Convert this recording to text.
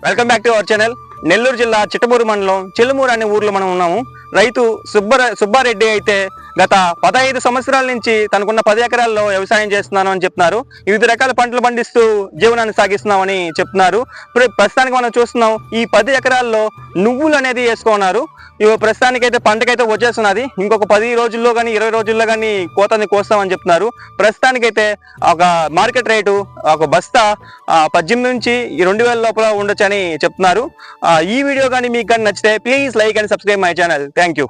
Welcome back to our channel. Nellore జిల్లా చిట్టమూరు మండలం చెల్లుమూరు అనే ఊర్లో మనం ఉన్నాము. రైతు సుబ్బారెడ్డి అయితే గత 15 సంవత్సరాల నుంచి తనకున్న 10 ఎకరాల్లో వ్యవసాయం చేస్తున్నాను అని చెప్తున్నారు. వివిధ రకాల పంటలు పండిస్తూ జీవనాన్ని సాగిస్తున్నామని చెప్తున్నారు. ప్రస్తుతానికి మనం చూస్తున్నాం ఈ 10 ఎకరాల్లో నువ్వులు అనేది వేసుకున్నారు. ప్రస్తుతానికైతే పంటకైతే వచ్చేస్తున్నది. ఇంకొక 10 రోజుల్లో కానీ 20 రోజుల్లో కానీ కోతని కోస్తామని చెప్తున్నారు. ప్రస్తుతానికైతే ఒక మార్కెట్ రేటు ఒక బస్తా 18 నుంచి 2000 లోపల ఉండొచ్చు అని చెప్తున్నారు. ఈ వీడియో కానీ మీకు కానీ నచ్చితే please like and subscribe my channel. Thank you.